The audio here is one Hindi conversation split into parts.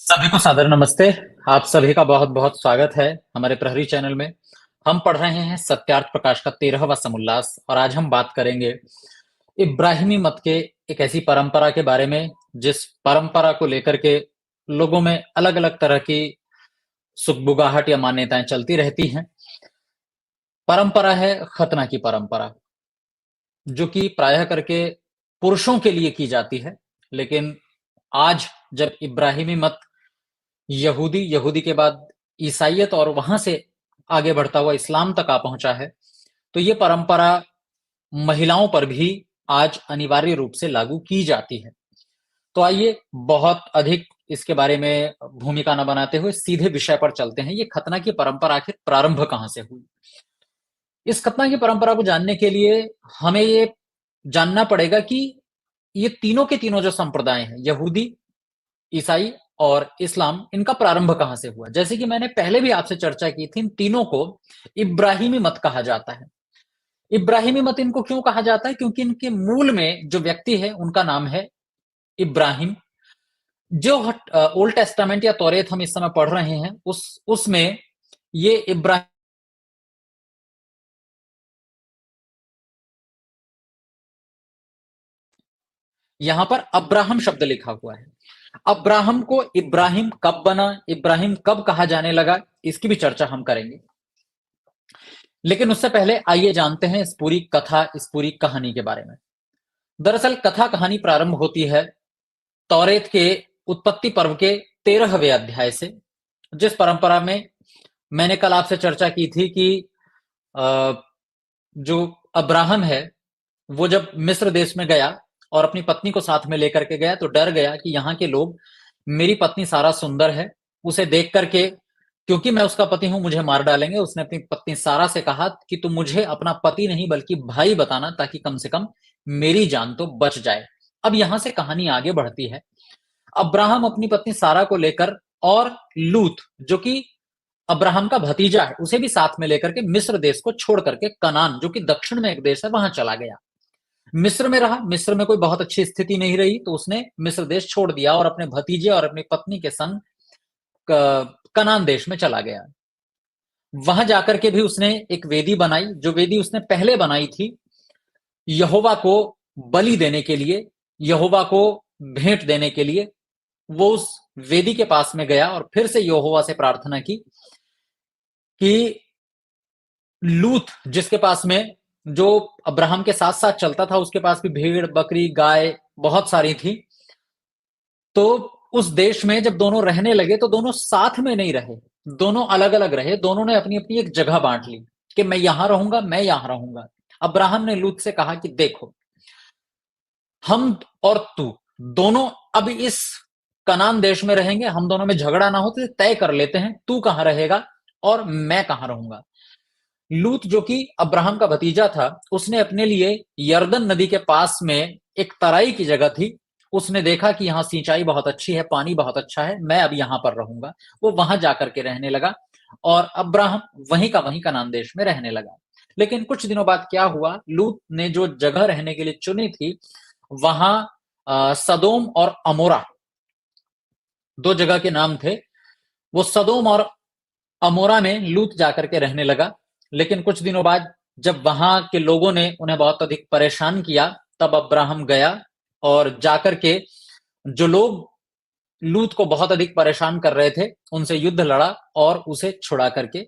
सभी को सादर नमस्ते। आप सभी का बहुत बहुत स्वागत है हमारे प्रहरी चैनल में। हम पढ़ रहे हैं सत्यार्थ प्रकाश का 13वां समुल्लास और आज हम बात करेंगे इब्राहिमी मत के एक ऐसी परंपरा के बारे में जिस परंपरा को लेकर के लोगों में अलग अलग तरह की सुगबुगाहट या मान्यताएं चलती रहती हैं। परंपरा है खतना की परंपरा, जो कि प्रायः करके पुरुषों के लिए की जाती है। लेकिन आज जब इब्राहिमी मत यहूदी, यहूदी के बाद ईसाइयत और वहां से आगे बढ़ता हुआ इस्लाम तक आ पहुंचा है, तो ये परंपरा महिलाओं पर भी आज अनिवार्य रूप से लागू की जाती है। तो आइए बहुत अधिक इसके बारे में भूमिका न बनाते हुए सीधे विषय पर चलते हैं। ये खतना की परंपरा आखिर प्रारंभ कहां से हुई? इस खतना की परंपरा को जानने के लिए हमें ये जानना पड़ेगा कि ये तीनों के तीनों जो संप्रदाय हैं, यहूदी, ईसाई और इस्लाम, इनका प्रारंभ कहां से हुआ। जैसे कि मैंने पहले भी आपसे चर्चा की थी, इन तीनों को इब्राहिमी मत कहा जाता है। इब्राहिमी मत इनको क्यों कहा जाता है? क्योंकि इनके मूल में जो व्यक्ति है उनका नाम है इब्राहिम। जो ओल्ड टेस्टामेंट या तौरेत हम इस समय पढ़ रहे हैं उसमें ये इब्राहिम यहां पर अब्राहम शब्द लिखा हुआ है। अब्राहम को इब्राहिम कब बना, इब्राहिम कब कहा जाने लगा, इसकी भी चर्चा हम करेंगे। लेकिन उससे पहले आइए जानते हैं इस पूरी कथा, इस पूरी कहानी के बारे में। दरअसल कथा कहानी प्रारंभ होती है तौरेत के उत्पत्ति पर्व के 13वें अध्याय से, जिस परंपरा में मैंने कल आपसे चर्चा की थी कि अ, जो अब्राहम है वो जब मिस्र देश में गया और अपनी पत्नी को साथ में लेकर के गया, तो डर गया कि यहाँ के लोग मेरी पत्नी सारा सुंदर है, उसे देख करके, क्योंकि मैं उसका पति हूं, मुझे मार डालेंगे। उसने अपनी पत्नी सारा से कहा कि तुम मुझे अपना पति नहीं बल्कि भाई बताना, ताकि कम से कम मेरी जान तो बच जाए। अब यहां से कहानी आगे बढ़ती है। अब्राहम अपनी पत्नी सारा को लेकर और लूत, जो कि अब्राहम का भतीजा है, उसे भी साथ में लेकर के मिस्र देश को छोड़ करके कनान, जो कि दक्षिण में एक देश है, वहां चला गया। मिस्र में रहा। मिस्र में कोई बहुत अच्छी स्थिति नहीं रही, तो उसने मिस्र देश छोड़ दिया और अपने भतीजे और अपनी पत्नी के संग कनान देश में चला गया। वहां जाकर के भी उसने एक वेदी बनाई, जो वेदी उसने पहले बनाई थी यहोवा को बलि देने के लिए, यहोवा को भेंट देने के लिए। वो उस वेदी के पास में गया और फिर से यहोवा से प्रार्थना की कि लूत, जिसके पास में, जो अब्राहम के साथ साथ चलता था, उसके पास भी भेड़ बकरी गाय बहुत सारी थी। तो उस देश में जब दोनों रहने लगे तो दोनों साथ में नहीं रहे, दोनों अलग अलग रहे। दोनों ने अपनी अपनी एक जगह बांट ली कि मैं यहां रहूंगा, मैं यहां रहूंगा। अब्राहम ने लूत से कहा कि देखो, हम और तू दोनों अब इस कनान देश में रहेंगे, हम दोनों में झगड़ा ना हो तो तय कर लेते हैं, तू कहां रहेगा और मैं कहां रहूंगा। लूत, जो कि अब्राहम का भतीजा था, उसने अपने लिए यरदन नदी के पास में एक तराई की जगह थी, उसने देखा कि यहाँ सिंचाई बहुत अच्छी है, पानी बहुत अच्छा है, मैं अब यहाँ पर रहूंगा। वो वहां जाकर के रहने लगा और अब्राहम वहीं का वहीं कनान देश में रहने लगा। लेकिन कुछ दिनों बाद क्या हुआ, लूत ने जो जगह रहने के लिए चुनी थी, वहां सदोम और अमोरा, दो जगह के नाम थे। वो सदोम और अमोरा में लूत जाकर के रहने लगा। लेकिन कुछ दिनों बाद जब वहां के लोगों ने उन्हें बहुत अधिक परेशान किया, तब अब्राहम गया और जाकर के जो लोग लूत को बहुत अधिक परेशान कर रहे थे उनसे युद्ध लड़ा और उसे छुड़ा करके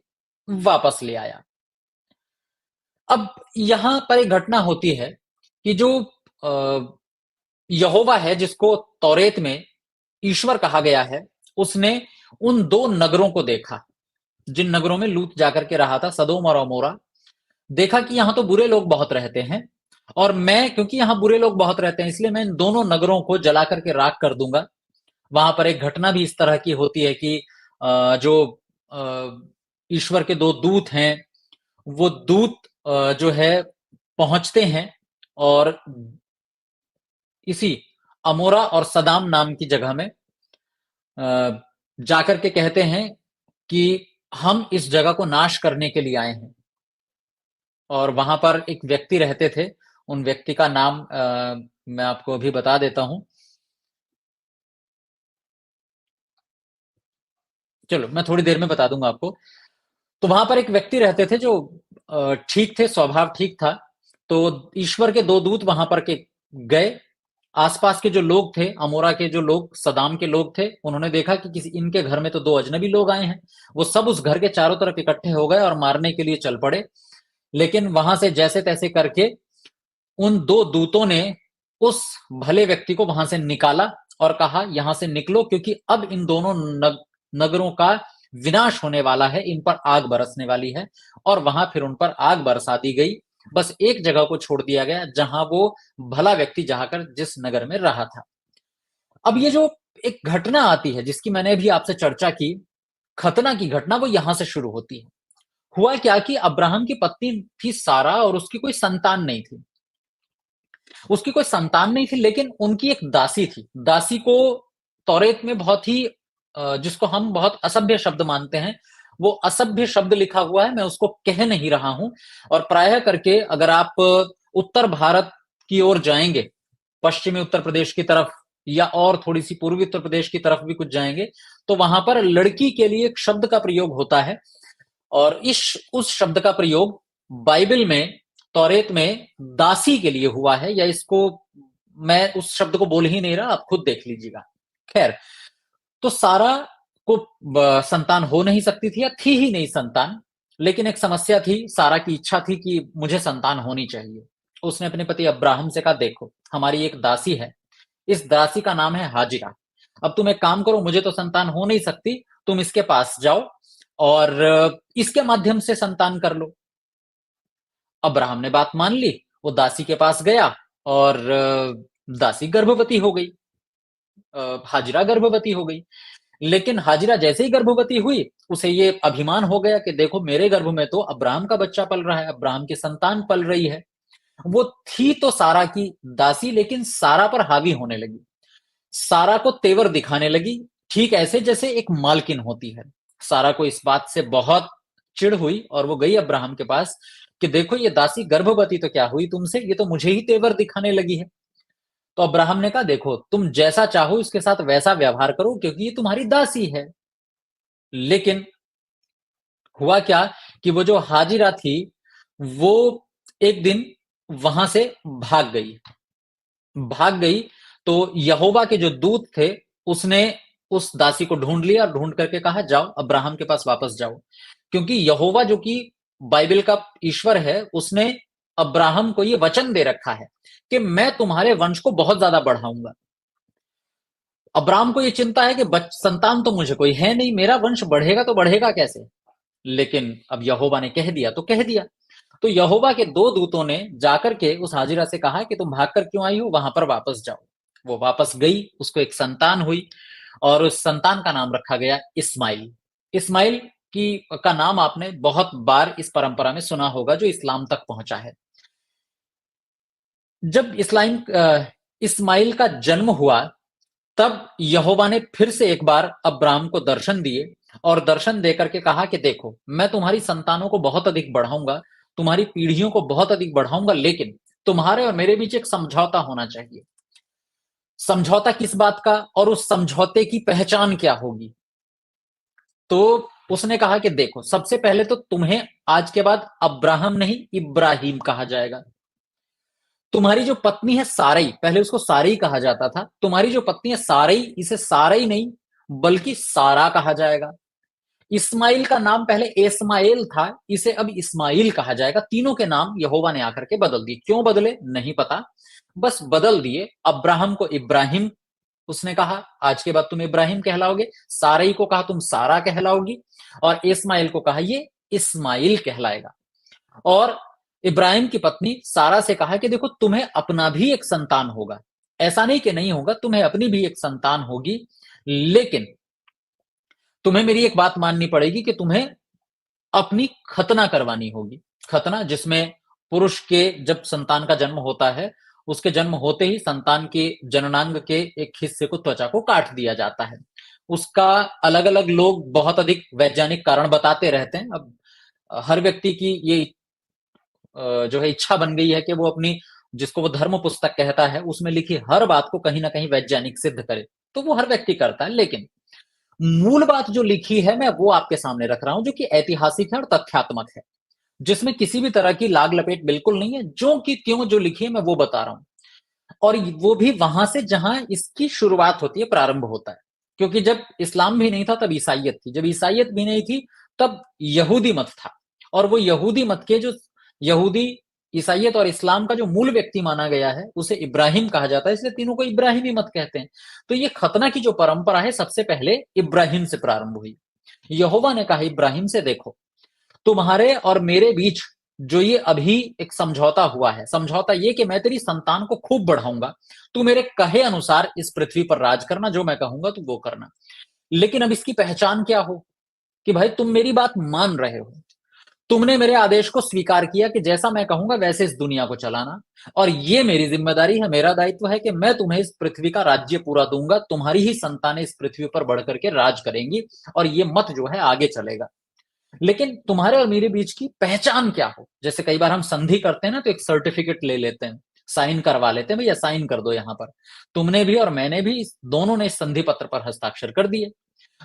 वापस ले आया। अब यहां पर एक घटना होती है कि जो यहोवा है, जिसको तौरेत में ईश्वर कहा गया है, उसने उन दो नगरों को देखा जिन नगरों में लूत जाकर के रहा था, सदोम और अमोरा। देखा कि यहां तो बुरे लोग बहुत रहते हैं और मैं, क्योंकि यहां बुरे लोग बहुत रहते हैं, इसलिए मैं इन दोनों नगरों को जला करके राख कर दूंगा। वहां पर एक घटना भी इस तरह की होती है कि जो ईश्वर के दो दूत हैं, वो दूत जो है पहुंचते हैं और इसी अमोरा और सदाम नाम की जगह में जाकर के कहते हैं कि हम इस जगह को नाश करने के लिए आए हैं। और वहां पर एक व्यक्ति रहते थे, उन व्यक्ति का नाम मैं आपको अभी बता देता हूं। चलो मैं थोड़ी देर में बता दूंगा आपको। तो वहां पर एक व्यक्ति रहते थे जो ठीक थे, स्वभाव ठीक था। तो ईश्वर के दो दूत वहां पर के गए। आसपास के जो लोग थे, अमोरा के जो लोग, सदाम के लोग थे, उन्होंने देखा कि किसी इनके घर में तो दो अजनबी लोग आए हैं। वो सब उस घर के चारों तरफ इकट्ठे हो गए और मारने के लिए चल पड़े। लेकिन वहां से जैसे तैसे करके उन दो दूतों ने उस भले व्यक्ति को वहां से निकाला और कहा यहां से निकलो, क्योंकि अब इन दोनों नगरों का विनाश होने वाला है, इन पर आग बरसने वाली है। और वहां फिर उन पर आग बरसा दी गई। बस एक जगह को छोड़ दिया गया जहां वो भला व्यक्ति जाकर जिस नगर में रहा था। अब ये जो एक घटना आती है जिसकी मैंने अभी आपसे चर्चा की, खतना की घटना, वो यहां से शुरू होती है। हुआ क्या कि अब्राहम की पत्नी थी सारा और उसकी कोई संतान नहीं थी। उसकी कोई संतान नहीं थी, लेकिन उनकी एक दासी थी। दासी को तौरेत में बहुत ही जिसको हम बहुत असभ्य शब्द मानते हैं, वो असभ्य शब्द लिखा हुआ है। मैं उसको कह नहीं रहा हूं। और प्रायः करके अगर आप उत्तर भारत की ओर जाएंगे, पश्चिमी उत्तर प्रदेश की तरफ, या और थोड़ी सी पूर्वी उत्तर प्रदेश की तरफ भी कुछ जाएंगे, तो वहां पर लड़की के लिए एक शब्द का प्रयोग होता है। और इस उस शब्द का प्रयोग बाइबल में, तौरेत में दासी के लिए हुआ है। या इसको, मैं उस शब्द को बोल ही नहीं रहा, आप खुद देख लीजिएगा। खैर, तो सारा को संतान हो नहीं सकती थी, या थी ही नहीं संतान। लेकिन एक समस्या थी, सारा की इच्छा थी कि मुझे संतान होनी चाहिए। उसने अपने पति अब्राहम से कहा, देखो हमारी एक दासी है, इस दासी का नाम है हाजिरा। अब तुम एक काम करो, मुझे तो संतान हो नहीं सकती, तुम इसके पास जाओ और इसके माध्यम से संतान कर लो। अब्राहम ने बात मान ली। वो दासी के पास गया और दासी गर्भवती हो गई। हाजिरा गर्भवती हो गई। लेकिन हाजिरा जैसे ही गर्भवती हुई, उसे ये अभिमान हो गया कि देखो मेरे गर्भ में तो अब्राहम का बच्चा पल रहा है, अब्राहम की संतान पल रही है। वो थी तो सारा की दासी, लेकिन सारा पर हावी होने लगी। सारा को तेवर दिखाने लगी, ठीक ऐसे जैसे एक मालकिन होती है। सारा को इस बात से बहुत चिढ़ हुई और वो गई अब्राहम के पास कि देखो ये दासी गर्भवती तो क्या हुई तुमसे, ये तो मुझे ही तेवर दिखाने लगी है। तो अब्राहम ने कहा, देखो तुम जैसा चाहो इसके साथ वैसा व्यवहार करो, क्योंकि ये तुम्हारी दासी है। लेकिन हुआ क्या कि वो जो हाजिरा थी, वो एक दिन वहां से भाग गई। भाग गई। तो यहोवा के जो दूत थे, उसने उस दासी को ढूंढ लिया और ढूंढ करके कहा, जाओ अब्राहम के पास वापस जाओ। क्योंकि यहोवा जो कि बाइबल का ईश्वर है, उसने अब्राहम को ये वचन दे रखा है कि मैं तुम्हारे वंश को बहुत ज्यादा बढ़ाऊंगा। अब्राहम को ये चिंता है कि संतान तो मुझे कोई है नहीं, मेरा वंश बढ़ेगा तो बढ़ेगा कैसे। लेकिन अब यहोवा ने कह दिया तो कह दिया। तो यहोवा के दो दूतों ने जाकर के उस हाजिरा से कहा कि तुम भागकर क्यों आई हो, वहां पर वापस जाओ। वो वापस गई, उसको एक संतान हुई और उस संतान का नाम रखा गया इस्माइल। इस्माइल की का नाम आपने बहुत बार इस परंपरा में सुना होगा, जो इस्लाम तक पहुंचा है। जब इस्माइल का जन्म हुआ, तब यहोवा ने फिर से एक बार अब्राहम को दर्शन दिए और दर्शन देकर के कहा कि देखो मैं तुम्हारी संतानों को बहुत अधिक बढ़ाऊंगा, तुम्हारी पीढ़ियों को बहुत अधिक बढ़ाऊंगा, लेकिन तुम्हारे और मेरे बीच एक समझौता होना चाहिए। समझौता किस बात का, और उस समझौते की पहचान क्या होगी। तो उसने कहा कि देखो सबसे पहले तो तुम्हें आज के बाद अब्राहम नहीं इब्राहिम कहा जाएगा। तुम्हारी जो पत्नी है सारई, पहले उसको सारई कहा जाता था, तुम्हारी जो पत्नी है सारई, इसे सारई नहीं बल्कि सारा कहा जाएगा। इस्माइल का नाम पहले इस्माइल था, इसे अब इस्माइल कहा जाएगा। तीनों के नाम यहोवा ने आकर के बदल दिए। क्यों बदले नहीं पता, बस बदल दिए। अब्राहम को इब्राहिम उसने कहा, आज के बाद तुम इब्राहिम कहलाओगे। सारई को कहा तुम सारा कहलाओगी। और इस्माइल को कहा ये इस्माइल कहलाएगा। और इब्राहिम की पत्नी सारा से कहा कि देखो तुम्हें अपना भी एक संतान होगा, ऐसा नहीं कि नहीं होगा, तुम्हें अपनी भी एक संतान होगी। लेकिन तुम्हें मेरी एक बात माननी पड़ेगी कि तुम्हें अपनी खतना करवानी होगी। खतना जिसमें पुरुष के जब संतान का जन्म होता है, उसके जन्म होते ही संतान के जननांग के एक हिस्से को, त्वचा को काट दिया जाता है। उसका अलग अलग लोग बहुत अधिक वैज्ञानिक कारण बताते रहते हैं। अब हर व्यक्ति की ये जो है इच्छा बन गई है कि वो अपनी, जिसको वो धर्म पुस्तक कहता है, उसमें लिखी हर बात को कहीं ना कहीं वैज्ञानिक सिद्ध करे। तो वो हर व्यक्ति करता है। लेकिन मूल बात जो लिखी है मैं वो आपके सामने रख रहा हूं, जो कि ऐतिहासिक है और तथ्यात्मक है, जिसमें किसी भी तरह की लाग लपेट बिल्कुल नहीं है, जो कि त्यों जो लिखी है मैं वो बता रहा हूं। और वो भी वहां से जहां इसकी शुरुआत होती है, प्रारंभ होता है। क्योंकि जब इस्लाम भी नहीं था तब ईसाइयत थी, जब ईसाइयत भी नहीं थी तब यहूदी मत था। और वो यहूदी मत के जो यहूदी, ईसाइयत और इस्लाम का जो मूल व्यक्ति माना गया है उसे इब्राहिम कहा जाता है, इसलिए तीनों को इब्राहिमी मत कहते हैं। तो ये खतना की जो परंपरा है सबसे पहले इब्राहिम से प्रारंभ हुई। यहोवा ने कहा इब्राहिम से, देखो तुम्हारे और मेरे बीच जो ये अभी एक समझौता हुआ है, समझौता ये कि मैं तेरी संतान को खूब बढ़ाऊंगा, तू मेरे कहे अनुसार इस पृथ्वी पर राज करना, जो मैं कहूंगा तू वो करना। लेकिन अब इसकी पहचान क्या हो कि भाई तुम मेरी बात मान रहे हो, तुमने मेरे आदेश को स्वीकार किया कि जैसा मैं कहूंगा वैसे इस दुनिया को चलाना, और ये मेरी जिम्मेदारी है, मेरा दायित्व है कि मैं तुम्हें इस पृथ्वी का राज्य पूरा दूंगा, तुम्हारी ही संतानें इस पृथ्वी पर बढ़ करके राज करेंगी, और ये मत जो है आगे चलेगा। लेकिन तुम्हारे और मेरे बीच की पहचान क्या हो, जैसे कई बार हम संधि करते हैं ना, तो एक सर्टिफिकेट ले लेते हैं, साइन करवा लेते हैं, भैया साइन कर दो यहां पर, तुमने भी और मैंने भी, दोनों ने इस संधि पत्र पर हस्ताक्षर कर दिए।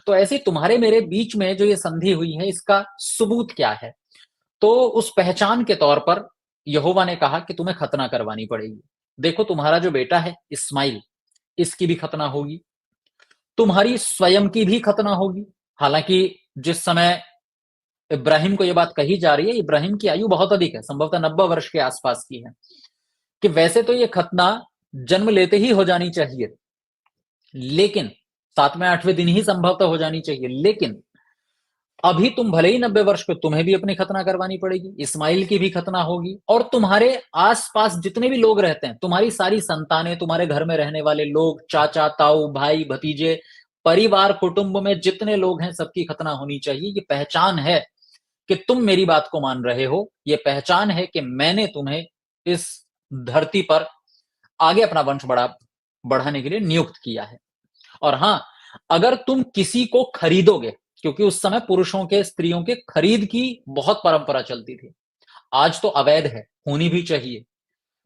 तो ऐसे तुम्हारे मेरे बीच में जो ये संधि हुई है इसका सबूत क्या है? तो उस पहचान के तौर पर यहोवा ने कहा कि तुम्हें खतना करवानी पड़ेगी। देखो तुम्हारा जो बेटा है इस्माइल, इसकी भी खतना होगी, तुम्हारी स्वयं की भी खतना होगी। हालांकि जिस समय इब्राहिम को यह बात कही जा रही है, इब्राहिम की आयु बहुत अधिक है, संभवतः 90 वर्ष के आसपास की है, कि वैसे तो ये खतना जन्म लेते ही हो जानी चाहिए, लेकिन 7वें 8वें दिन ही संभवतः हो जानी चाहिए, लेकिन अभी तुम भले ही 90 वर्ष पे, तुम्हें भी अपनी खतना करवानी पड़ेगी, इस्माइल की भी खतना होगी, और तुम्हारे आसपास जितने भी लोग रहते हैं, तुम्हारी सारी संतानें, तुम्हारे घर में रहने वाले लोग, चाचा ताऊ भाई भतीजे, परिवार कुटुंब में जितने लोग हैं सबकी खतना होनी चाहिए। ये पहचान है कि तुम मेरी बात को मान रहे हो, ये पहचान है कि मैंने तुम्हें इस धरती पर आगे अपना वंश बढ़ाने के लिए नियुक्त किया है। और हां, अगर तुम किसी को खरीदोगे, क्योंकि उस समय पुरुषों के स्त्रियों के खरीद की बहुत परंपरा चलती थी, आज तो अवैध है, होनी भी चाहिए,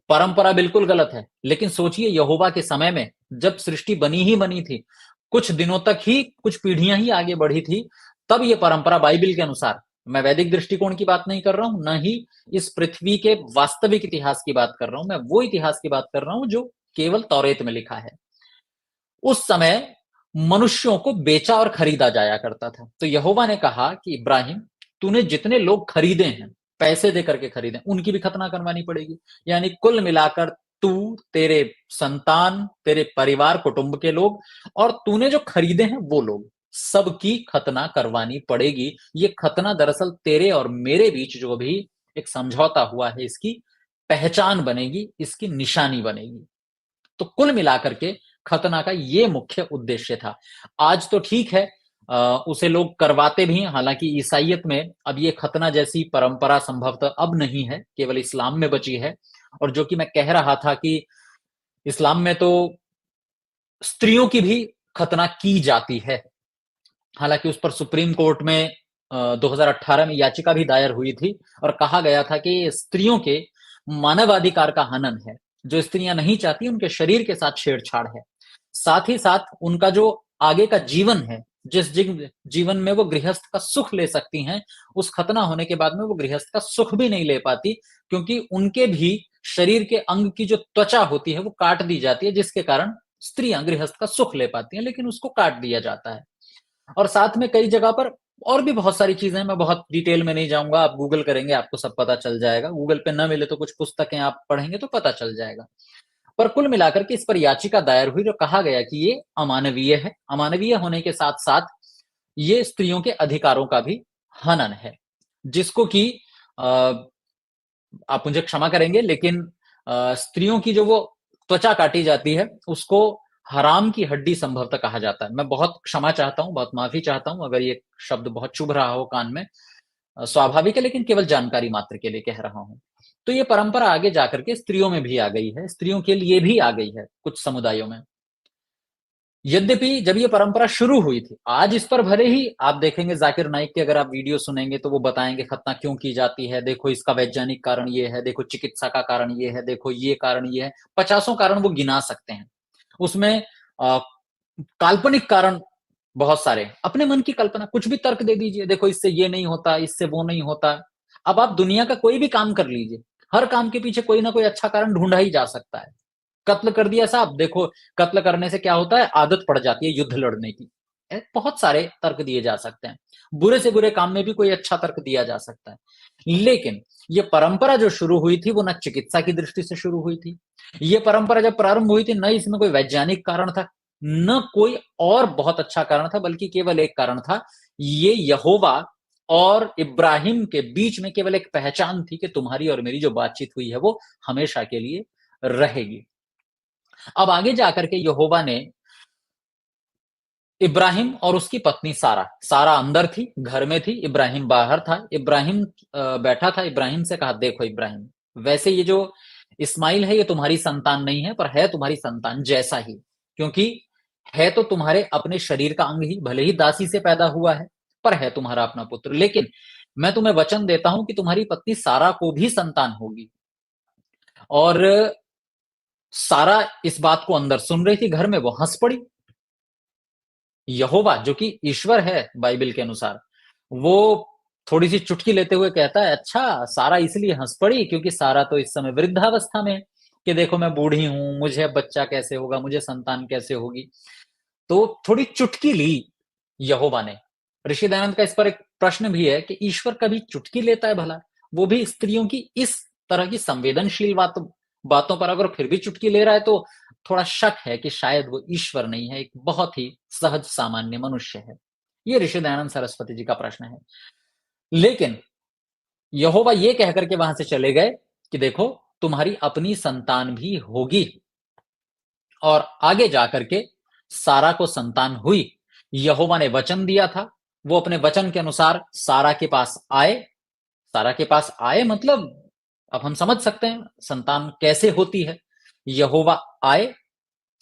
परंपरा बिल्कुल गलत है, लेकिन सोचिए यहोवा के समय में जब सृष्टि बनी ही बनी थी, कुछ दिनों तक ही, कुछ पीढ़ियां ही आगे बढ़ी थी, तब ये परंपरा बाइबल के अनुसार, मैं वैदिक दृष्टिकोण की बात नहीं कर रहा हूं, न ही इस पृथ्वी के वास्तविक इतिहास की बात कर रहा हूं, मैं वो इतिहास की बात कर रहा हूं जो केवल तौरेत में लिखा है। उस समय मनुष्यों को बेचा और खरीदा जाया करता था। तो यहोवा ने कहा कि इब्राहिम, तूने जितने लोग खरीदे हैं, पैसे दे करके खरीदे, उनकी भी खतना करवानी पड़ेगी। यानी कुल मिलाकर तू, तेरे संतान, तेरे परिवार कुटुंब के लोग, और तूने जो खरीदे हैं वो लोग, सबकी खतना करवानी पड़ेगी। ये खतना दरअसल तेरे और मेरे बीच जो भी एक समझौता हुआ है इसकी पहचान बनेगी, इसकी निशानी बनेगी। तो कुल मिलाकर के खतना का ये मुख्य उद्देश्य था। आज तो ठीक है, उसे लोग करवाते भी हैं, हालांकि ईसाइयत में अब ये खतना जैसी परंपरा संभवतः अब नहीं है, केवल इस्लाम में बची है। और जो कि मैं कह रहा था कि इस्लाम में तो स्त्रियों की भी खतना की जाती है। हालांकि उस पर सुप्रीम कोर्ट में 2018 में याचिका भी दायर हुई थी, और कहा गया था कि स्त्रियों के मानवाधिकार का हनन है, जो स्त्रियां नहीं चाहती उनके शरीर के साथ छेड़छाड़ है, साथ ही साथ उनका जो आगे का जीवन है, जिस जीवन में वो गृहस्थ का सुख ले सकती हैं, उस खतना होने के बाद में वो गृहस्थ का सुख भी नहीं ले पाती, क्योंकि उनके भी शरीर के अंग की जो त्वचा होती है वो काट दी जाती है, जिसके कारण स्त्रियां गृहस्थ का सुख ले पाती हैं, लेकिन उसको काट दिया जाता है। और साथ में कई जगह पर और भी बहुत सारी चीजें हैं, मैं बहुत डिटेल में नहीं जाऊंगा, आप गूगल करेंगे आपको सब पता चल जाएगा, गूगल पे ना मिले तो कुछ पुस्तकें आप पढ़ेंगे तो पता चल जाएगा। पर कुल मिलाकर के इस पर याचिका दायर हुई, जो कहा गया कि ये अमानवीय है, अमानवीय होने के साथ साथ ये स्त्रियों के अधिकारों का भी हनन है, जिसको कि आप मुझे क्षमा करेंगे, लेकिन स्त्रियों की जो वो त्वचा काटी जाती है उसको हराम की हड्डी संभवतः कहा जाता है। मैं बहुत क्षमा चाहता हूं, बहुत माफी चाहता हूं अगर ये शब्द बहुत चुभ रहा हो कान में, स्वाभाविक है, लेकिन केवल जानकारी मात्र के लिए कह रहा हूं। तो ये परंपरा आगे जाकर के स्त्रियों में भी आ गई है, स्त्रियों के लिए भी आ गई है कुछ समुदायों में। यद्यपि जब ये परंपरा शुरू हुई थी, आज इस पर भले ही आप देखेंगे जाकिर नाइक की अगर आप वीडियो सुनेंगे तो वो बताएंगे खतना क्यों की जाती है, देखो इसका वैज्ञानिक कारण ये है, देखो चिकित्सा का कारण ये है, देखो ये कारण ये है, 50 कारण वो गिना सकते हैं। उसमें काल्पनिक कारण बहुत सारे अपने मन की कल्पना, कुछ भी तर्क दे दीजिए, देखो इससे ये नहीं होता, इससे वो नहीं होता। अब आप दुनिया का कोई भी काम कर लीजिए, हर काम के पीछे कोई ना कोई अच्छा कारण ढूंढा ही जा सकता है। कत्ल कर दिया साहब, देखो कत्ल करने से क्या होता है, आदत पड़ जाती है युद्ध लड़ने की। बहुत सारे तर्क दिए जा सकते हैं, बुरे से बुरे काम में भी कोई अच्छा तर्क दिया जा सकता है। लेकिन ये परंपरा जो शुरू हुई थी वो न चिकित्सा की दृष्टि से शुरू हुई थी। ये परंपरा जब प्रारंभ हुई थी, न इसमें कोई वैज्ञानिक कारण था, न कोई और बहुत अच्छा कारण था, बल्कि केवल एक कारण था, ये यहोवा और इब्राहिम के बीच में केवल एक पहचान थी कि तुम्हारी और मेरी जो बातचीत हुई है वो हमेशा के लिए रहेगी। अब आगे जाकर के यहोवा ने इब्राहिम और उसकी पत्नी सारा, सारा अंदर थी, घर में थी, इब्राहिम बाहर था। इब्राहिम बैठा था, इब्राहिम से कहा, देखो इब्राहिम, वैसे ये जो इस्माइल है ये तुम्हारी संतान नहीं है, पर है तुम्हारी संतान जैसा ही, क्योंकि है तो तुम्हारे अपने शरीर का अंग ही, भले ही दासी से पैदा हुआ है, पर है तुम्हारा अपना पुत्र। लेकिन मैं तुम्हें वचन देता हूं कि तुम्हारी पत्नी सारा को भी संतान होगी। और सारा इस बात को अंदर सुन रही थी, घर में वो हंस पड़ी। यहोवा जो कि ईश्वर है बाइबल के अनुसार, वो थोड़ी सी चुटकी लेते हुए कहता है, अच्छा सारा इसलिए हंस पड़ी क्योंकि सारा तो इस समय वृद्धावस्था में है, कि देखो मैं बूढ़ी हूं, मुझे अब बच्चा कैसे होगा, मुझे संतान कैसे होगी। तो थोड़ी चुटकी ली यहोवा ने। ऋषि दयानंद का इस पर एक प्रश्न भी है कि ईश्वर कभी चुटकी लेता है भला, वो भी स्त्रियों की इस तरह की संवेदनशील बातों पर अगर फिर भी चुटकी ले रहा है, तो थोड़ा शक है कि शायद वो ईश्वर नहीं है, एक बहुत ही सहज सामान्य मनुष्य है। ये ऋषि दयानंद सरस्वती जी का प्रश्न है। लेकिन यहोवा ये कहकर के वहां से चले गए कि देखो तुम्हारी अपनी संतान भी होगी। और आगे जाकर के सारा को संतान हुई। यहोवा ने वचन दिया था, वो अपने वचन के अनुसार सारा के पास आए। सारा के पास आए मतलब अब हम समझ सकते हैं संतान कैसे होती है। यहोवा आए,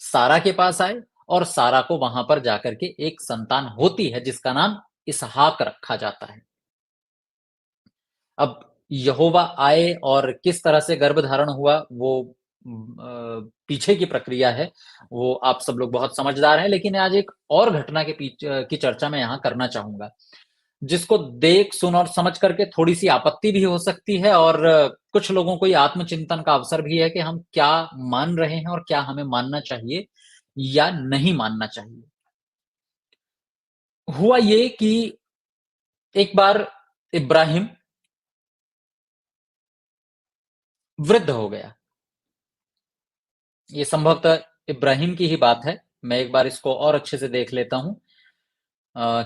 सारा के पास आए, और सारा को वहां पर जाकर के एक संतान होती है जिसका नाम इसहाक रखा जाता है। अब यहोवा आए और किस तरह से गर्भ धारण हुआ, वो पीछे की प्रक्रिया है, वो आप सब लोग बहुत समझदार हैं। लेकिन आज एक और घटना के पीछे की चर्चा मैं यहाँ करना चाहूंगा, जिसको देख सुन और समझ करके थोड़ी सी आपत्ति भी हो सकती है, और कुछ लोगों को ये आत्मचिंतन का अवसर भी है कि हम क्या मान रहे हैं और क्या हमें मानना चाहिए या नहीं मानना चाहिए। हुआ ये कि एक बार इब्राहिम वृद्ध हो गया। ये संभवतः इब्राहिम की ही बात है। मैं एक बार इसको और अच्छे से देख लेता हूं।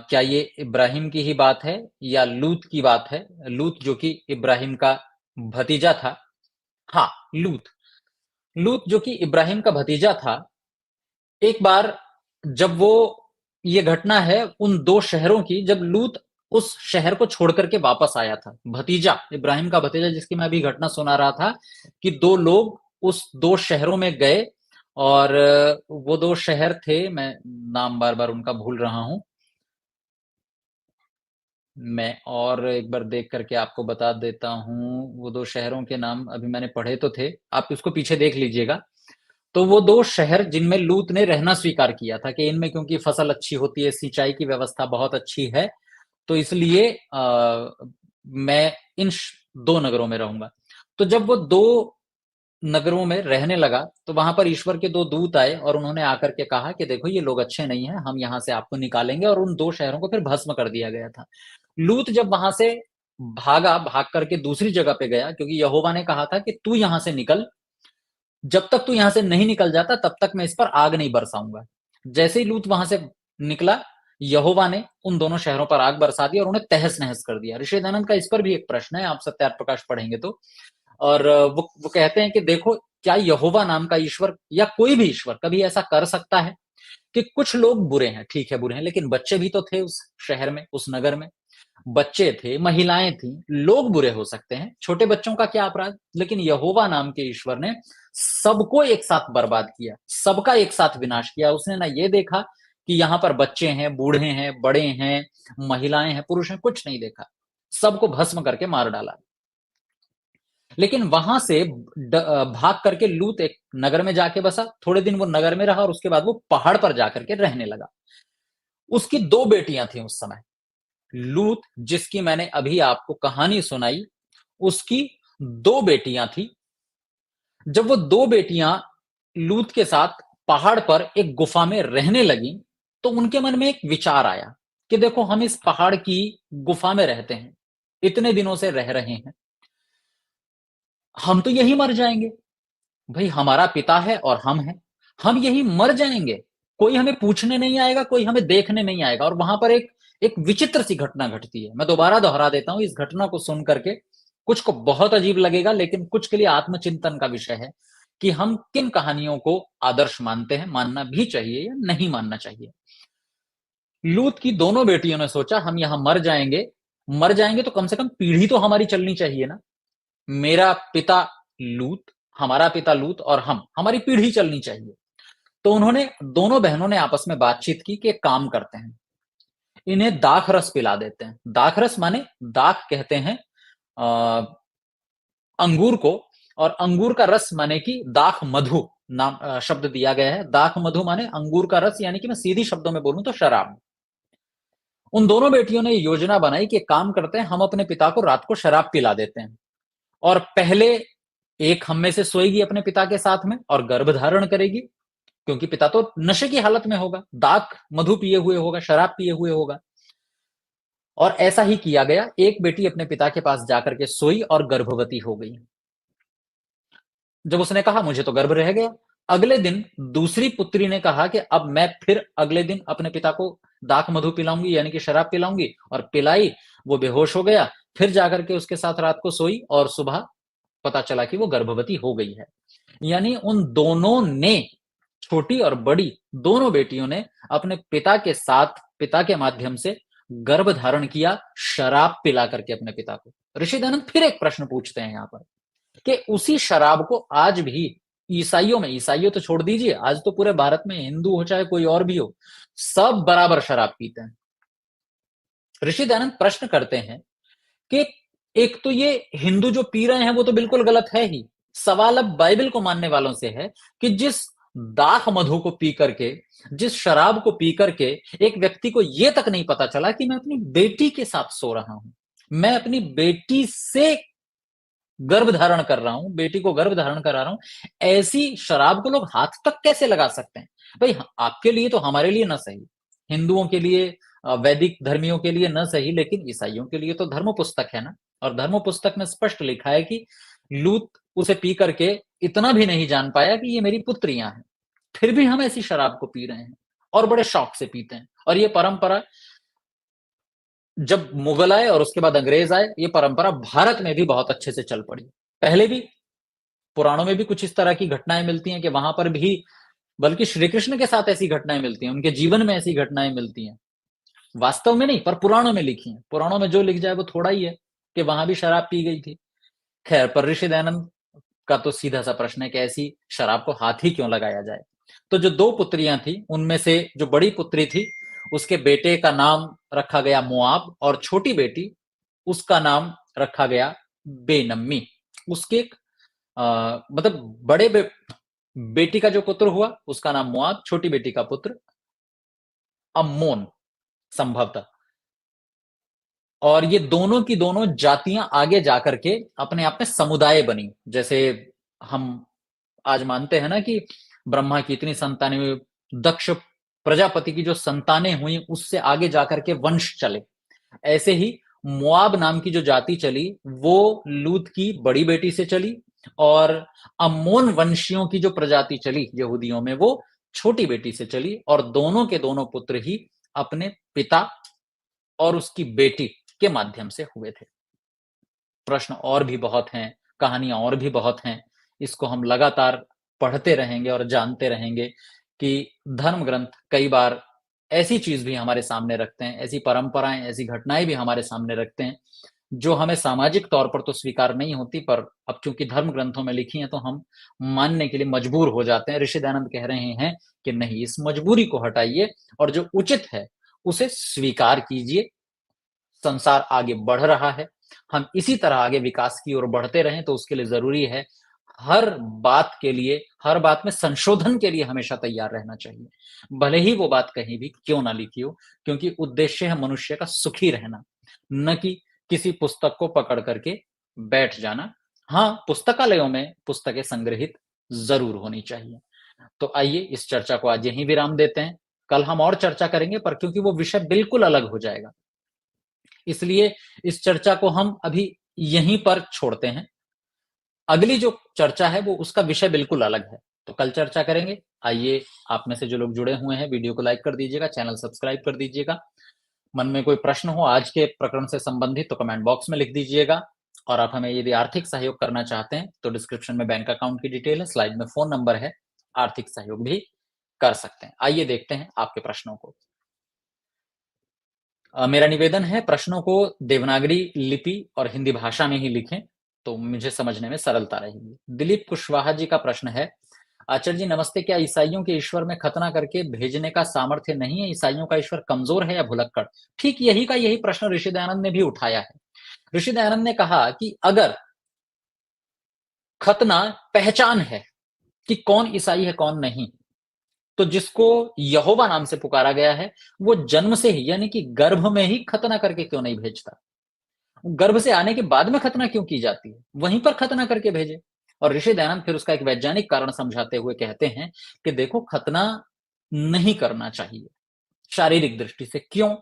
क्या ये इब्राहिम की ही बात है या लूत की बात है? लूत जो कि इब्राहिम का भतीजा था। हाँ, लूत। लूत जो कि इब्राहिम का भतीजा था, एक बार जब वो, ये घटना है उन दो शहरों की जब लूत उस शहर को छोड़ करके वापस आया था। भतीजा, इब्राहिम का भतीजा, जिसकी मैं अभी घटना सुना रहा था, कि दो लोग उस दो शहरों में गए। और वो दो शहर थे, मैं नाम बार बार उनका भूल रहा हूं। मैं और एक बार देख करके आपको बता देता हूँ, वो दो शहरों के नाम अभी मैंने पढ़े तो थे, आप इसको पीछे देख लीजिएगा। तो वो दो शहर जिनमें लूत ने रहना स्वीकार किया था कि इनमें क्योंकि फसल अच्छी होती है, सिंचाई की व्यवस्था बहुत अच्छी है, तो इसलिए मैं इन दो नगरों में रहूंगा। तो जब वो दो नगरों में रहने लगा, तो वहां पर ईश्वर के दो दूत आए और उन्होंने आकर के कहा कि देखो ये लोग अच्छे नहीं हैं, हम यहां से आपको निकालेंगे। और उन दो शहरों को फिर भस्म कर दिया गया था। लूत जब वहां से भागा, भाग करके दूसरी जगह पे गया, क्योंकि यहोवा ने कहा था कि तू यहां से निकल, जब तक तू यहां से नहीं निकल जाता तब तक मैं इस पर आग नहीं बरसाऊंगा। जैसे ही लूत वहां से निकला, यहोवा ने उन दोनों शहरों पर आग बरसा दी और उन्हें तहस नहस कर दिया। ऋषि दयानंद का इस पर भी एक प्रश्न है, आप सत्यार्थ प्रकाश पढ़ेंगे तो। और वो कहते हैं कि देखो, क्या यहोवा नाम का ईश्वर या कोई भी ईश्वर कभी ऐसा कर सकता है कि कुछ लोग बुरे हैं, ठीक है बुरे हैं, लेकिन बच्चे भी तो थे उस शहर में, उस नगर में, बच्चे थे, महिलाएं थी, लोग बुरे हो सकते हैं, छोटे बच्चों का क्या अपराध। लेकिन यहोवा नाम के ईश्वर ने सबको एक साथ बर्बाद किया, सबका एक साथ विनाश किया। उसने ना ये देखा कि यहां पर बच्चे हैं, बूढ़े हैं, बड़े हैं, महिलाएं हैं, पुरुष हैं, कुछ नहीं देखा, सबको भस्म करके मार डाला। लेकिन वहां से भाग करके लूत एक नगर में जाके बसा, थोड़े दिन वो नगर में रहा और उसके बाद वो पहाड़ पर जाकर के रहने लगा। उसकी 2 बेटियां थी उस समय। लूत, जिसकी मैंने अभी आपको कहानी सुनाई, उसकी 2 बेटियां थी। जब वो 2 बेटियां लूत के साथ पहाड़ पर एक गुफा में रहने लगी, तो उनके मन में एक विचार आया कि देखो, हम इस पहाड़ की गुफा में रहते हैं, इतने दिनों से रह रहे हैं, हम तो यही मर जाएंगे। भाई, हमारा पिता है और हम यही मर जाएंगे, कोई हमें पूछने नहीं आएगा, कोई हमें देखने नहीं आएगा। और वहां पर एक एक विचित्र सी घटना घटती है। मैं दोबारा दोहरा देता हूं, इस घटना को सुन करके कुछ को बहुत अजीब लगेगा, लेकिन कुछ के लिए आत्मचिंतन का विषय है कि हम किन कहानियों को आदर्श मानते हैं, मानना भी चाहिए या नहीं मानना चाहिए। लूत की दोनों बेटियों ने सोचा, हम यहां मर जाएंगे तो कम से कम पीढ़ी तो हमारी चलनी चाहिए ना। मेरा पिता लूत, हमारा पिता लूत और हमारी पीढ़ी चलनी चाहिए। तो उन्होंने, दोनों बहनों ने आपस में बातचीत की कि एक काम करते हैं, इन्हें दाख रस पिला देते हैं। दाख रस माने, दाख कहते हैं अंगूर को, और अंगूर का रस माने कि दाख मधु नाम शब्द दिया गया है। दाख मधु माने अंगूर का रस, यानी कि मैं सीधी शब्दों में बोलूं तो शराब। उन दोनों बेटियों ने योजना बनाई कि एक काम करते हैं, हम अपने पिता को रात को शराब पिला देते हैं, और पहले एक हम में से सोएगी अपने पिता के साथ में और गर्भ धारण करेगी, क्योंकि पिता तो नशे की हालत में होगा, दाक मधु पिए हुए होगा, शराब पिए हुए होगा। और ऐसा ही किया गया। एक बेटी अपने पिता के पास जाकर के सोई और गर्भवती हो गई। जब उसने कहा मुझे तो गर्भ रह गया, अगले दिन दूसरी पुत्री ने कहा कि अब मैं फिर अगले दिन अपने पिता को दाक मधु पिलाऊंगी, यानी कि शराब पिलाऊंगी। और पिलाई, वो बेहोश हो गया, फिर जाकर के उसके साथ रात को सोई और सुबह पता चला कि वो गर्भवती हो गई है। यानी उन दोनों ने, छोटी और बड़ी दोनों बेटियों ने अपने पिता के साथ, पिता के माध्यम से गर्भ धारण किया, शराब पिला करके अपने पिता को। ऋषि दयानंद फिर एक प्रश्न पूछते हैं यहां पर कि उसी शराब को आज भी ईसाइयों में, ईसाइयों तो छोड़ दीजिए, आज तो पूरे भारत में हिंदू हो चाहे कोई और भी हो, सब बराबर शराब पीते हैं। ऋषि दयानंद प्रश्न करते हैं कि एक तो ये हिंदू जो पी रहे हैं वो तो बिल्कुल गलत है ही। सवाल अब बाइबल को मानने वालों से है कि जिस दाख मधु को पी करके, जिस शराब को पी करके एक व्यक्ति को यह तक नहीं पता चला कि मैं अपनी बेटी के साथ सो रहा हूं, मैं अपनी बेटी से गर्भ धारण कर रहा हूं, बेटी को गर्भ धारण करा रहा हूं, ऐसी शराब को लोग हाथ तक कैसे लगा सकते हैं? भाई, आपके लिए तो, हमारे लिए ना सही, हिंदुओं के लिए, वैदिक धर्मियों के लिए न सही, लेकिन ईसाइयों के लिए तो धर्म पुस्तक है ना। और धर्म पुस्तक में स्पष्ट लिखा है कि लूत उसे पी करके इतना भी नहीं जान पाया कि ये मेरी पुत्रियां हैं, फिर भी हम ऐसी शराब को पी रहे हैं और बड़े शौक से पीते हैं। और ये परंपरा, जब मुगल आए और उसके बाद अंग्रेज आए, ये परंपरा भारत में भी बहुत अच्छे से चल पड़ी। पहले भी पुराणों में भी कुछ इस तरह की घटनाएं मिलती हैं कि वहां पर भी, बल्कि श्री कृष्ण के साथ ऐसी घटनाएं मिलती हैं, उनके जीवन में ऐसी घटनाएं मिलती हैं, वास्तव में नहीं पर पुराणों में लिखी हैं। पुराणों में जो लिख जाए वो थोड़ा ही है कि वहां भी शराब पी गई थी। खैर, पर ऋषि दयानंद का तो सीधा सा प्रश्न है कि ऐसी शराब को हाथ ही क्यों लगाया जाए। तो जो 2 पुत्रियां थी, उनमें से जो बड़ी पुत्री थी, उसके बेटे का नाम रखा गया मोआब, और छोटी बेटी, उसका नाम रखा गया बेनम्मी। उसके मतलब बेटी का जो पुत्र हुआ उसका नाम मोआब, छोटी बेटी का पुत्र अम्मोन संभवतः। और ये दोनों की दोनों जातियां आगे जाकर के अपने आप में समुदाय बनी। जैसे हम आज मानते हैं ना कि ब्रह्मा की इतनी संतानें हुई, दक्ष प्रजापति की जो संतानें हुई उससे आगे जाकर के वंश चले, ऐसे ही मुआब नाम की जो जाति चली वो लूत की बड़ी बेटी से चली, और अम्मोन वंशियों की जो प्रजाति चली यहूदियों में, वो छोटी बेटी से चली। और दोनों के दोनों पुत्र ही अपने पिता और उसकी बेटी के माध्यम से हुए थे। प्रश्न और भी बहुत हैं, कहानियां और भी बहुत हैं, इसको हम लगातार पढ़ते रहेंगे और जानते रहेंगे कि धर्म ग्रंथ कई बार ऐसी चीज भी हमारे सामने रखते हैं, ऐसी परंपराएं, ऐसी घटनाएं भी हमारे सामने रखते हैं जो हमें सामाजिक तौर पर तो स्वीकार नहीं होती, पर अब चूंकि धर्म ग्रंथों में लिखी हैं तो हम मानने के लिए मजबूर हो जाते हैं। ऋषि दयानंद कह रहे हैं कि नहीं, इस मजबूरी को हटाइए और जो उचित है उसे स्वीकार कीजिए। संसार आगे बढ़ रहा है, हम इसी तरह आगे विकास की ओर बढ़ते रहें, तो उसके लिए जरूरी है हर बात के लिए, हर बात में संशोधन के लिए हमेशा तैयार रहना चाहिए, भले ही वो बात कहीं भी क्यों ना लिखी हो, क्योंकि उद्देश्य है मनुष्य का सुखी रहना, न कि किसी पुस्तक को पकड़ करके बैठ जाना। हाँ, पुस्तकालयों में पुस्तकें संग्रहित जरूर होनी चाहिए। तो आइए इस चर्चा को आज यहीं विराम देते हैं। कल हम और चर्चा करेंगे, पर क्योंकि वो विषय बिल्कुल अलग हो जाएगा, इसलिए इस चर्चा को हम अभी यहीं पर छोड़ते हैं। अगली जो चर्चा है वो उसका विषय बिल्कुल अलग है, तो कल चर्चा करेंगे। आइए, आप में से जो लोग जुड़े हुए हैं वीडियो को लाइक कर दीजिएगा, चैनल सब्सक्राइब कर दीजिएगा। मन में कोई प्रश्न हो आज के प्रकरण से संबंधित तो कमेंट बॉक्स में लिख दीजिएगा। और आप हमें यदि आर्थिक सहयोग करना चाहते हैं तो डिस्क्रिप्शन में बैंक अकाउंट की डिटेल है, स्लाइड में फोन नंबर है, आर्थिक सहयोग भी कर सकते हैं। आइए देखते हैं आपके प्रश्नों को। मेरा निवेदन है, प्रश्नों को देवनागरी लिपि और हिंदी भाषा में ही लिखें, तो मुझे समझने में सरलता रहेगी। दिलीप कुशवाहा जी का प्रश्न है, आचार्य जी नमस्ते, क्या ईसाइयों के ईश्वर में खतना करके भेजने का सामर्थ्य नहीं है? ईसाइयों का ईश्वर कमजोर है या भुलक्कड़? ठीक यही प्रश्न ऋषि दयानंद ने भी उठाया है। ऋषि दयानंद ने कहा कि अगर खतना पहचान है कि कौन ईसाई है कौन नहीं, तो जिसको यहोवा नाम से पुकारा गया है वो जन्म से ही, यानी कि गर्भ में ही खतना करके क्यों नहीं भेजता? गर्भ से आने के बाद में खतना क्यों की जाती है? वहीं पर खतना करके भेजे। और ऋषि दयानंद फिर उसका एक वैज्ञानिक कारण समझाते हुए कहते हैं कि देखो, खतना नहीं करना चाहिए शारीरिक दृष्टि से। क्यों?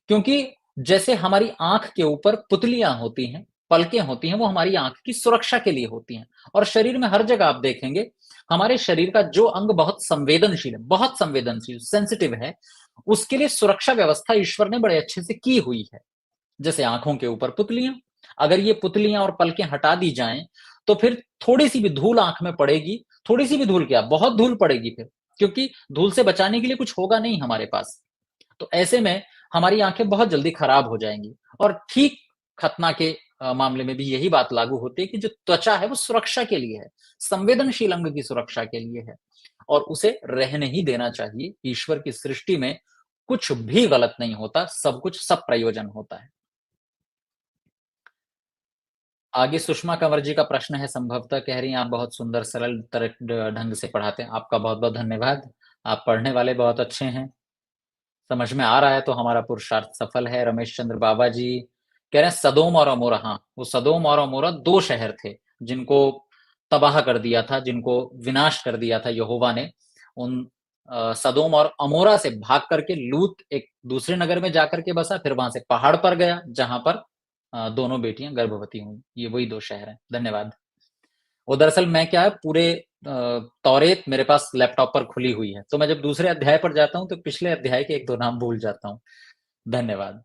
क्योंकि जैसे हमारी आंख के ऊपर पुतलियां होती हैं, पलकें होती हैं, वो हमारी आंख की सुरक्षा के लिए होती हैं। और शरीर में हर जगह आप देखेंगे, हमारे शरीर का जो अंग बहुत संवेदनशील है, बहुत संवेदनशील, सेंसिटिव है, उसके लिए सुरक्षा व्यवस्था ईश्वर ने बड़े अच्छे से की हुई है। जैसे आंखों के ऊपर पुतलियां, अगर ये पुतलियां और पलकें हटा दी जाएं तो फिर थोड़ी सी भी धूल आंख में पड़ेगी, थोड़ी सी भी धूल क्या, बहुत धूल पड़ेगी फिर, क्योंकि धूल से बचाने के लिए कुछ होगा नहीं हमारे पास। तो ऐसे में हमारी आंखें बहुत जल्दी खराब हो जाएंगी। और ठीक खतना के मामले में भी यही बात लागू होती है कि जो त्वचा है वो सुरक्षा के लिए है, संवेदनशील अंग की सुरक्षा के लिए है, और उसे रहने ही देना चाहिए। ईश्वर की सृष्टि में कुछ भी गलत नहीं होता, सब कुछ सब प्रयोजन होता है। आगे सुषमा कंवर जी का प्रश्न है, संभवतः कह रही हैं आप बहुत सुंदर सरल ढंग से पढ़ाते हैं। आपका बहुत बहुत धन्यवाद। आप पढ़ने वाले बहुत अच्छे हैं, समझ में आ रहा है तो हमारा पुरुषार्थ सफल है। रमेश चंद्र बाबा जी कह रहे हैं सदोम और अमोरा। हाँ, वो सदोम और अमोरा दो शहर थे जिनको तबाह कर दिया था, जिनको विनाश कर दिया था यहोवा ने। उन सदोम और अमोरा से भाग करके लूत एक दूसरे नगर में जाकर के बसा, फिर वहां से पहाड़ पर गया जहां पर दोनों बेटियां गर्भवती हुई। ये वही दो शहर हैं। धन्यवाद। वो दरअसल मैं क्या है, पूरे तौरेत मेरे पास लैपटॉप पर खुली हुई है, तो मैं जब दूसरे अध्याय पर जाता हूँ तो पिछले अध्याय के एक दो नाम भूल जाता हूँ। धन्यवाद।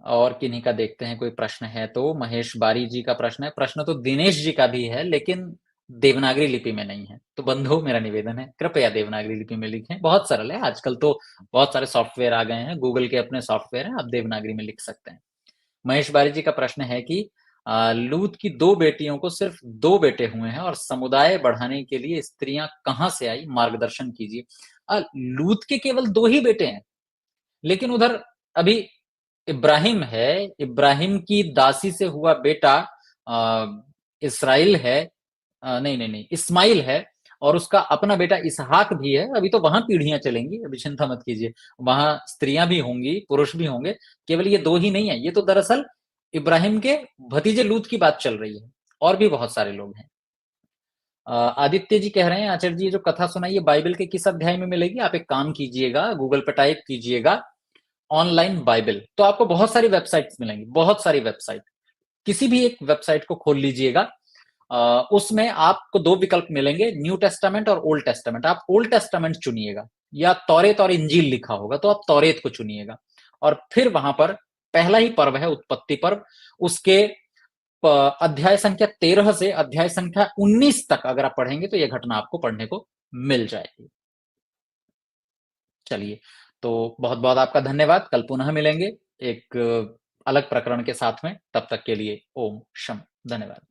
और किन्हीं का देखते हैं, कोई प्रश्न है तो। महेश बारी जी का प्रश्न है, प्रश्न तो दिनेश जी का भी है लेकिन देवनागरी लिपि में नहीं है, तो बंधु मेरा निवेदन है कृपया देवनागरी लिपि में लिखें। बहुत सरल है, आजकल तो बहुत सारे सॉफ्टवेयर आ गए हैं, गूगल के अपने सॉफ्टवेयर हैं, आप देवनागरी में लिख सकते हैं। महेश बारी जी का प्रश्न है कि लूत की दो बेटियों को सिर्फ दो बेटे हुए हैं और समुदाय बढ़ाने के लिए स्त्रियां कहां से आई, मार्गदर्शन कीजिए। लूत के केवल दो ही बेटे हैं, लेकिन उधर अभी इब्राहिम है, इब्राहिम की दासी से हुआ बेटा इसराइल है, नहीं नहीं नहीं, इस्माइल है, और उसका अपना बेटा इसहाक भी है। अभी तो वहां पीढ़ियां चलेंगी, अभी चिंता मत कीजिए, वहां स्त्रियां भी होंगी, पुरुष भी होंगे, केवल ये दो ही नहीं है। ये तो दरअसल इब्राहिम के भतीजे लूत की बात चल रही है, और भी बहुत सारे लोग हैं। आदित्य जी कह रहे हैं, आचार्य जी जो कथा सुनाई है बाइबल के किस अध्याय में मिलेगी? आप एक काम कीजिएगा, गूगल पे टाइप कीजिएगा ऑनलाइन बाइबल, तो आपको बहुत सारी वेबसाइट्स मिलेंगी, बहुत सारी वेबसाइट। किसी भी एक वेबसाइट को खोल लीजिएगा, उसमें आपको दो विकल्प मिलेंगे, न्यू टेस्टामेंट और ओल्ड टेस्टामेंट। आप ओल्ड टेस्टामेंट चुनिएगा, या तौरेत और इंजील लिखा होगा तो आप तौरेत को चुनिएगा, और फिर वहां पर पहला ही पर्व है उत्पत्ति पर्व, उसके अध्याय संख्या 13 से अध्याय संख्या 19 तक अगर आप पढ़ेंगे तो यह घटना आपको पढ़ने को मिल जाएगी। चलिए, तो बहुत बहुत आपका धन्यवाद। कल पुनः मिलेंगे एक अलग प्रकरण के साथ में, तब तक के लिए ओम शम। धन्यवाद।